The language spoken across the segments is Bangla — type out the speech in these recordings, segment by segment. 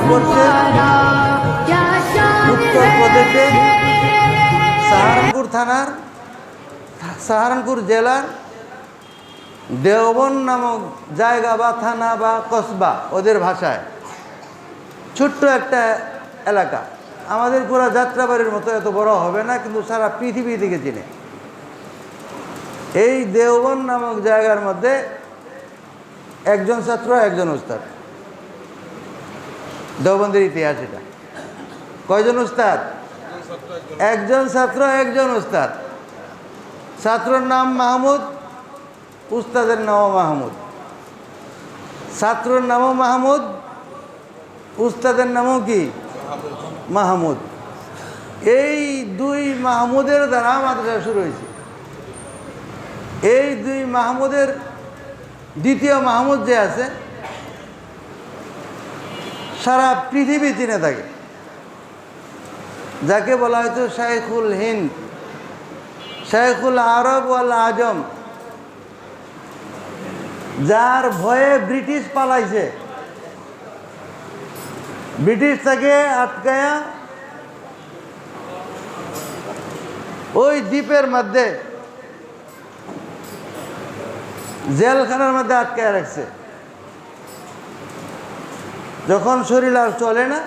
ভারতবর্ষের উত্তরপ্রদেশের সাহারানপুর জেলার দেওবন্দ নামক জায়গা বা থানা বা কসবা ওদের ভাষায় ছোট্ট একটা এলাকা। আমাদের পুরো যাত্রাবাড়ির মতো এত বড় হবে না, কিন্তু সারা পৃথিবী থেকে চিনে। এই দেওবন্দ নামক জায়গার মধ্যে একজন ছাত্র একজন উস্তাদ। দেওবন্দের ইতিহাস এটা। কয়জন উস্তাদ? একজন ছাত্র একজন উস্তাদ। ছাত্রর নাম মাহমুদ, উস্তাদের নামও মাহমুদ। ছাত্রর নামও মাহমুদ, উস্তাদের নামও কি? মাহমুদ। এই দুই মাহমুদের দ্বারা মাদ্রাসা শুরু হয়েছে। এই দুই মাহমুদের দ্বিতীয় মাহমুদ যে আছে সারা পৃথিবী চিনে থাকে, যাকে বলা হয়তো শাইখুল হিন্দ, শাইখুল আরব ওয়াল আজম, যার ভয়ে ব্রিটিশ পালাইছে। ব্রিটিশ তাকে আটকায়া ওই দ্বীপের মধ্যে জেলখানার মধ্যে আটকায় রাখছে। যখন শরীর আর চলে না,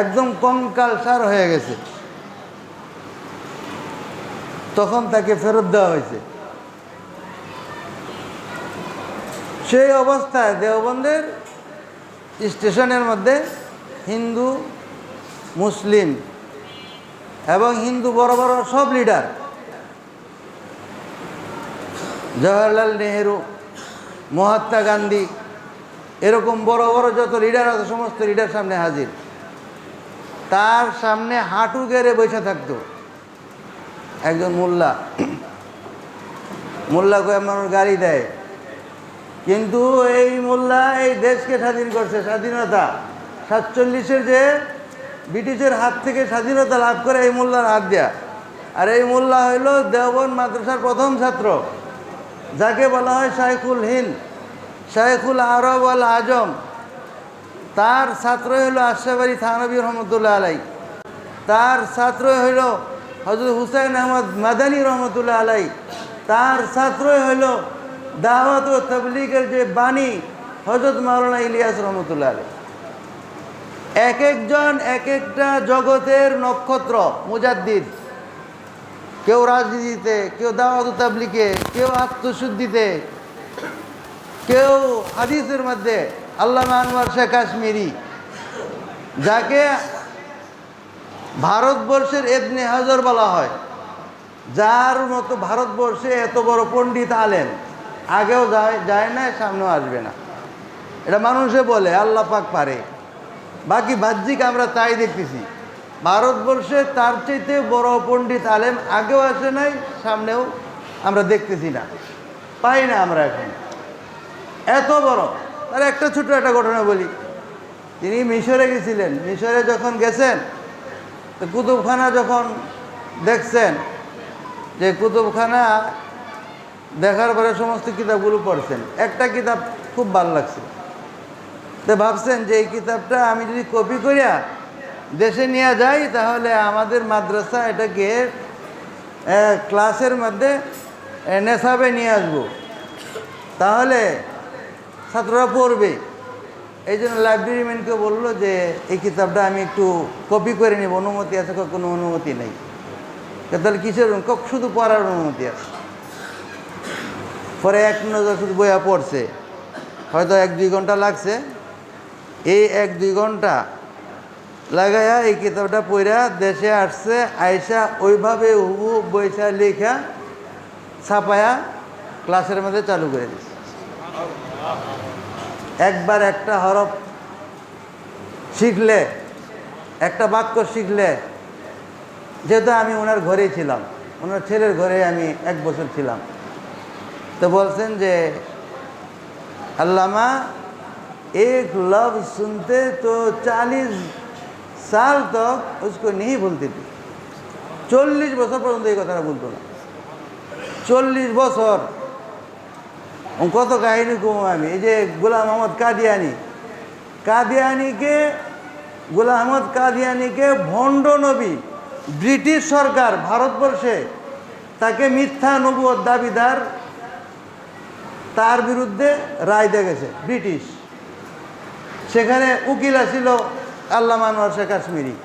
একদম কঙ্কালসার হয়ে গেছে, তখন তাকে ফেরত দেওয়া হয়েছে। সেই অবস্থায় দেওবন্দের স্টেশনের মধ্যে হিন্দু, মুসলিম এবং হিন্দু বড় বড় সব লিডার, জওহরলাল নেহেরু, মহাত্মা গান্ধী, এরকম বড় বড় যত লিডার আছে সমস্ত লিডার সামনে হাজির। তার সামনে হাঁটু গেড়ে বসে থাকতো একজন মোল্লা। মোল্লাকে মানুষ গাড়ি দেয়, কিন্তু এই মোল্লা এই দেশকে স্বাধীন করছে। স্বাধীনতা 47-এর যে ব্রিটিশের হাত থেকে স্বাধীনতা লাভ করে এই মোল্লার হাত দেয়া। আর এই মোল্লা হইল দেওবন্দ মাদ্রাসার প্রথম ছাত্র, যাকে বলা হয় শাইখুল হিন্দ, শাইখুল আরব ওয়াল আজম। তার ছাত্র হইল আশরাফ আলী থানভী রহমতুল্লাহ আলাই। তার ছাত্র হইল হযরত হুসাইন আহমদ মাদানী রহমতুল্লাহ আলাই। তার ছাত্র হইল দাওয়াত ও তাবলীগের যে বাণী হযরত মাওলানা ইলিয়াস রহমতুল্লাহ আলাই। এক একজন এক একটা জগতের নক্ষত্র, মুজাদ্দিদ। কেউ রাজনীতিতে, কেউ দাওয়াত ও তাবলীগে, কেউ আত্মশুদ্ধিতে, কেউ হাদিসের মধ্যে আল্লামা আনোয়ার শাহ কাশ্মীরি, যাকে ভারতবর্ষের ইবনে হাজার বলা হয়। যার মতো ভারতবর্ষে এত বড় পণ্ডিত আলেম আগেও যায় না, সামনেও আসবে না। এটা মানুষে বলে, আল্লাহ পাক পারে। বাকি বাহ্যিক আমরা তাই দেখতেছি। ভারতবর্ষে তার চাইতে বড় পণ্ডিত আলেম আগেও আসে নাই, সামনেও আমরা দেখতেছি না, পাই না আমরা এখন। এত বড়। তার একটা ছোট একটা ঘটনা বলি। তিনি মিশরে গেছিলেন। মিশরে যখন গেছেন, তো কুতুবখানা যখন দেখছেন, যে কুতুবখানা দেখার পরে সমস্ত কিতাবগুলো পড়ছেন, একটা কিতাব খুব ভালো লাগছে। তো ভাবছেন যে এই কিতাবটা আমি যদি কপি করিয়া দেশে নিয়ে যাই, তাহলে আমাদের মাদ্রাসা এটাকে ক্লাসের মধ্যে নেশাবে নিয়ে আসবো, তাহলে ছাত্ররা পড়বে। এই জন্য লাইব্রেরিম্যানকে বললো যে এই কিতাবটা আমি একটু কপি করে নেব, অনুমতি আছে? কোনো অনুমতি নেই। তাহলে কিসের? শুধু পড়ার অনুমতি আছে। পরে এক নজর শুধু বইয়া পড়ছে, হয়তো 1-2 ঘন্টা লাগছে। এই 1-2 ঘন্টা লাগাইয়া এই কিতাবটা পড়া দেশে আসছে। আইসা ওইভাবে হুবহু বইসা লেখা ছাপায়া ক্লাসের মধ্যে চালু করে দিচ্ছে। একবার একটা হরফ শিখলে, একটা বাক্য শিখলে, যেহেতু আমি ওনার ঘরেই ছিলাম, ওনার ছেলের ঘরে আমি 1 বছর ছিলাম, তো বলছেন যে আল্লামা एक लफ्ज़ सुनते तो 40 साल तक उसको नहीं भूलती थी। 40 বছর পর্যন্ত এই কথাটা বলতো না। 40 বছর। কত কাহিনী কম আমি। এই যে গোলাম মোহাম্মদ কাদিয়ানি, কাদিয়ানিকে, গোলাম আহমদ কাদিয়ানিকে ভণ্ড নবী ব্রিটিশ সরকার ভারতবর্ষে তাকে মিথ্যা নবুয়ত দাবিদার, তার বিরুদ্ধে রায় দিয়ে গেছে ব্রিটিশ। সেখানে উকিল ছিল আল্লামা আনোয়ার শেখ কাশ্মীরি।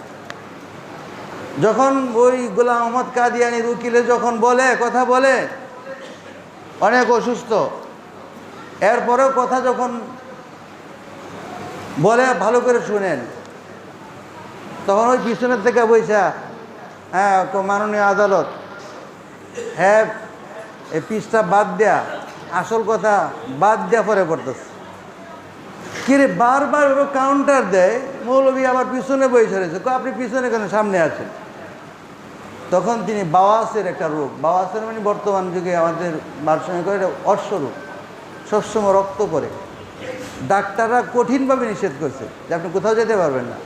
যখন ওই গোলাম আহমদ কাদিয়ানির উকিলে যখন কথা বলে অনেক অসুস্থ, এরপরেও কথা যখন বলে ভালো করে শুনেন, তখন ওই পিছনের থেকে বইসা, হ্যাঁ মাননীয় আদালত, হ্যাঁ এই পিসটা বাদ দেয়া, আসল কথা বাদ দেওয়া পরে পড়তেছে। কিরে বারবার ওরা কাউন্টার দেয়, মৌলবী আবার পিছনে বসে রয়েছে, আপনি পিছনে কেন সামনে আছেন? তখন তিনি বাওয়াসের একটা রোগ, বাওয়াসের মানে বর্তমান যুগে আমাদের ভারসাম্য করে অশ্বরোগ, সবসময় রক্ত করে। ডাক্তাররা কঠিনভাবে নিষেধ করছে যে আপনি কোথাও যেতে পারবেন না।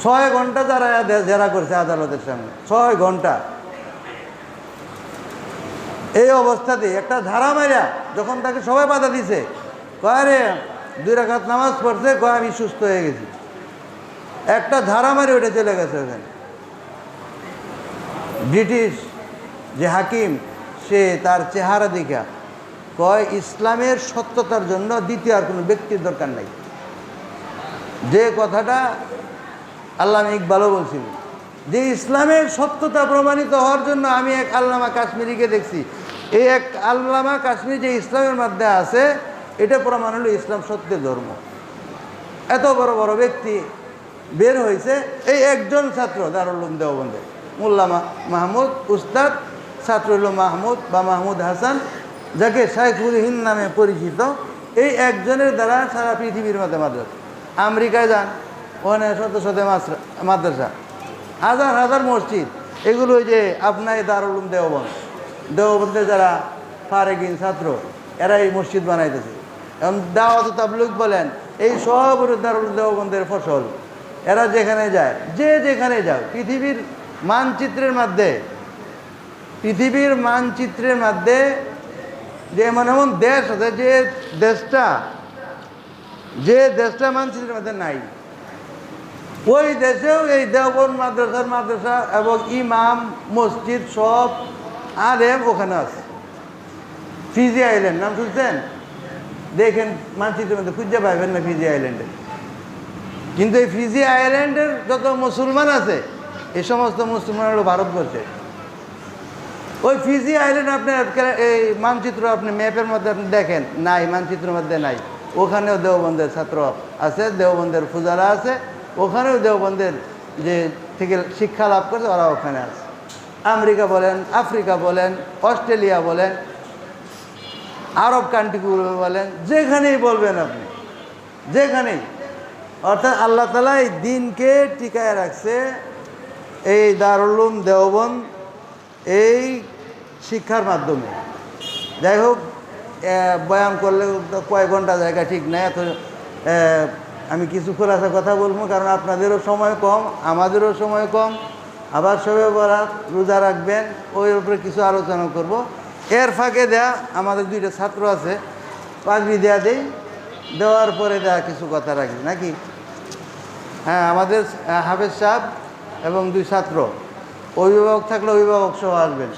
6 ঘন্টা যারা জেরা করছে আদালতের সামনে, 6 ঘন্টা। এই অবস্থাতে একটা ধারা মারিয়া যখন তাকে সবাই বাধা দিছে, কয় রে 2 রাকাত নামাজ পড়ছে, কয় আমি সুস্থ হয়ে গেছি, একটা ধারা মারি ওটা চলে গেছে ওখানে। ব্রিটিশ যে হাকিম, সে তার চেহারা দেখা কয় ইসলামের সত্যতার জন্য দ্বিতীয় আর কোনো ব্যক্তির দরকার নাই। যে কথাটা আল্লামা ইকবালও বলছিল, যে ইসলামের সত্যতা প্রমাণিত হওয়ার জন্য আমি এক আল্লামা কাশ্মীরিকে দেখছি, এই এক আল্লামা কাশ্মীরি যে ইসলামের মধ্যে আছে, এটা প্রমাণ হলো ইসলাম সত্যের ধর্ম। এত বড় বড় ব্যক্তি বের হয়েছে, এই একজন ছাত্র দারুল উলুম দেওবন্দে, মোল্লা মাহমুদ উস্তাদ, ছাত্র হলো মাহমুদ বা মাহমুদ হাসান, যাকে শাইখুল হিন্দ নামে পরিচিত। এই একজনের দ্বারা সারা পৃথিবীর মধ্যে মাদ্রাসা। আমেরিকায় যান, ওখানে শত শত মাদ্রাসা, হাজার হাজার মসজিদ। এগুলো ওই যে আপনার দারুল উলুম দেওবন্দে যারা ফারেকিন ছাত্র, এরা এই মসজিদ বানাইতেছে। এবং দাওয়াত তাবলীগ বলেন, এই সব দারুল দেওবন্দের ফসল। এরা যেখানে যায়, যে যেখানে যাও, পৃথিবীর মানচিত্রের মধ্যে যে এমন এমন দেশ আছে যে দেশটা মানচিত্রের মধ্যে নাই, ওই দেশেও এই দেওবন্দ মাদ্রাসা এবং ইমাম মসজিদ সব আলেম ওখানে আছে। ফিজি আইল্যান্ড নাম শুনছেন? দেখেন মানচিত্রের মধ্যে খুঁজে পাইবেন না ফিজি আইল্যান্ডে। কিন্তু এই ফিজি আইল্যান্ডের যত মুসলমান আছে, এই সমস্ত মুসলমান হলো ভারতবর্ষে। ওই ফিজি আইল্যান্ড আপনার এই মানচিত্র আপনি ম্যাপের মধ্যে আপনি দেখেন, নাই, মানচিত্রের মধ্যে নাই। ওখানেও দেওবন্দের ছাত্র আছে, দেওবন্দের ফুজারা আছে, ওখানেও দেওবন্দের যে থেকে শিক্ষা লাভ করছে ওরা ওখানে আছে। আমেরিকা বলেন, আফ্রিকা বলেন, অস্ট্রেলিয়া বলেন, আরব কান্ট্রিগুলো বলেন, যেখানেই বলবেন আপনি, যেখানেই। অর্থাৎ আল্লাহ তাআলা এই দিনকে টিকায় রাখছে এই দারুল উলুম দেওবন্দ এই শিক্ষার মাধ্যমে। যাই হোক, বয়ান করলে কয়েক ঘন্টা জায়গা ঠিক নাই, এত আমি কিছু খোলাসা কথা বলবো, কারণ আপনাদেরও সময় কম, আমাদেরও সময় কম। আবার শবে বরাত রোজা রাখবেন, ওই উপরে কিছু আলোচনা করব। এর ফাঁকে আমাদের 2টা ছাত্র আছে, পাগড়ি দেওয়ার পরে কিছু কথা রাখি নাকি? হ্যাঁ, আমাদের হাফেজ সাহেব এবং 2 ছাত্র, অভিভাবক থাকলে অভিভাবক সহ আসবেন।